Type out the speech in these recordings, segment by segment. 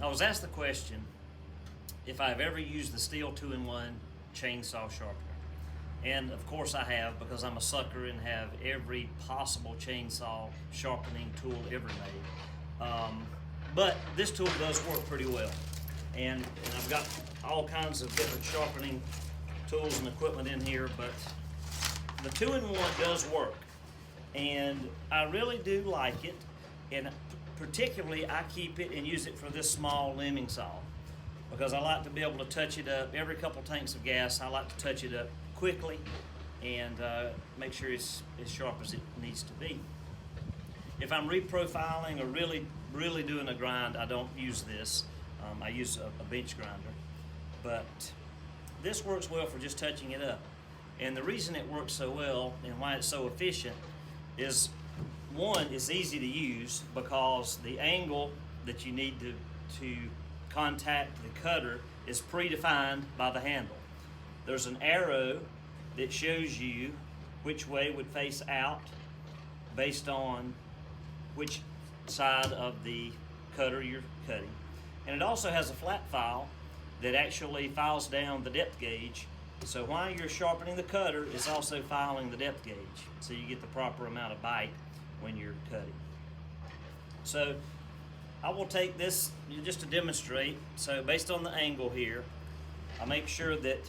I was asked the question if I've ever used the Stihl 2-in-1 chainsaw sharpener. And of course I have, because I'm a sucker and have every possible chainsaw sharpening tool ever made. But this tool does work pretty well. And I've got all kinds of different sharpening tools and equipment in here, but the 2-in-1 does work. And I really do like it. And particularly I keep it and use it for this small limbing saw, because I like to be able to touch it up every couple tanks of gas. I like to touch it up quickly and make sure it's as sharp as it needs to be. If I'm reprofiling or really doing a grind, I don't use this. I use a bench grinder, but this works well for just touching it up. And the reason it works so well and why it's so efficient is, one, it's easy to use because the angle that you need to contact the cutter is predefined by the handle. There's an arrow that shows you which way would face out based on which side of the cutter you're cutting. And it also has a flat file that actually files down the depth gauge. So while you're sharpening the cutter, it's also filing the depth gauge, so you get the proper amount of bite when you're cutting. So I will take this just to demonstrate. So based on the angle here, I make sure that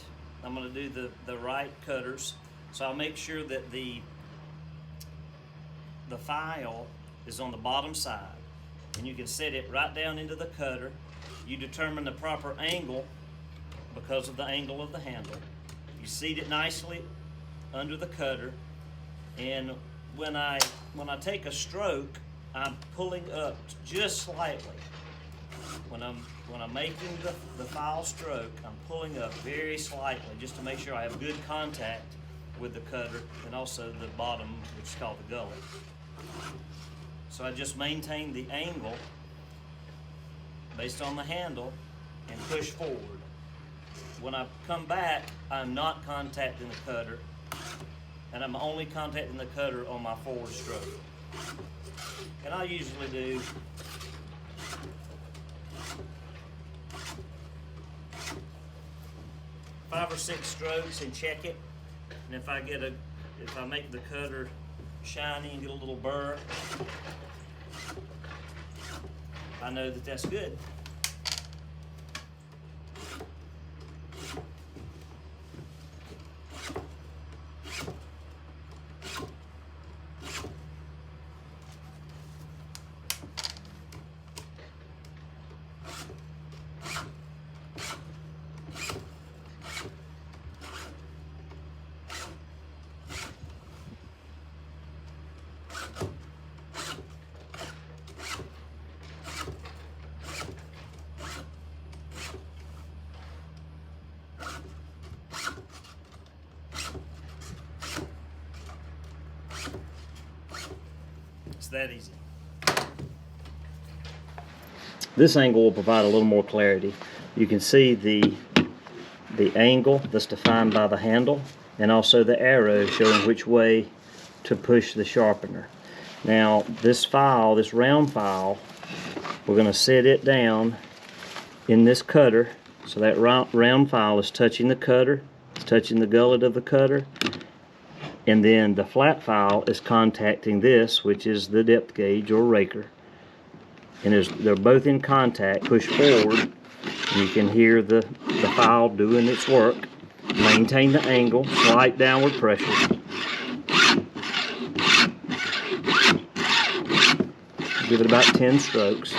I'm going to do the right cutters. So I'll make sure that the file is on the bottom side, and you can set it right down into the cutter. You determine the proper angle because of the angle of the handle. You seat it nicely under the cutter, and when I take a stroke, I'm pulling up just slightly. When I'm making the file stroke, I'm pulling up very slightly just to make sure I have good contact with the cutter and also the bottom, which is called the gullet. So I just maintain the angle based on the handle and push forward. When I come back, I'm not contacting the cutter, and I'm only contacting the cutter on my forward stroke. And I usually do 5 or 6 strokes and check it. And if I make the cutter shiny and get a little burr, I know that that's good. That easy. This angle will provide a little more clarity. You can see the angle that's defined by the handle, and also the arrow showing which way to push the sharpener. Now this file, this round file, we're going to set it down in this cutter, so that round file is touching the cutter, it's touching the gullet of the cutter. And then the flat file is contacting this, which is the depth gauge or raker. And they're both in contact. Push forward, and you can hear the file doing its work. Maintain the angle, slight downward pressure. Give it about 10 strokes.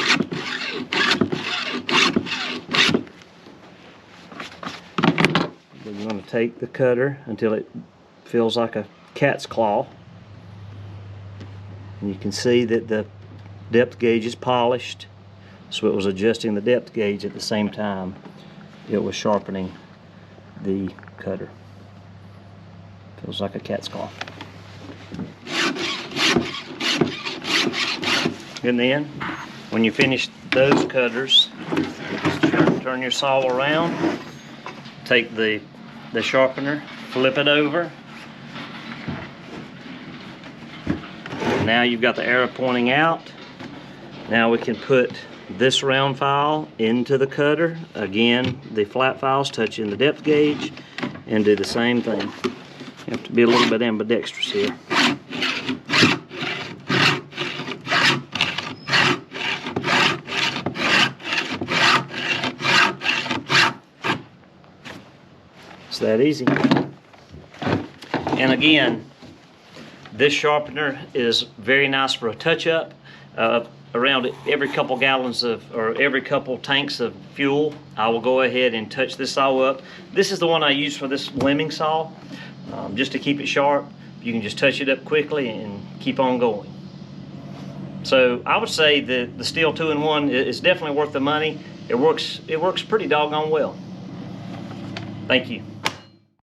Then you're going to take the cutter until it feels like a cat's claw, and you can see that the depth gauge is polished, so it was adjusting the depth gauge at the same time it was sharpening the cutter. Feels like a cat's claw. And then when you finish those cutters, just turn your saw around, take the sharpener, flip it over. Now you've got the arrow pointing out. Now we can put this round file into the cutter. Again, the flat files touch in the depth gauge, and do the same thing. You have to be a little bit ambidextrous here. It's that easy. And again, this sharpener is very nice for a touch-up. Around every couple gallons of, or every couple tanks of fuel, I will go ahead and touch this saw up. This is the one I use for this limbing saw, just to keep it sharp. You can just touch it up quickly and keep on going. So I would say that the Stihl 2-in-1 is definitely worth the money. It works pretty doggone well. Thank you.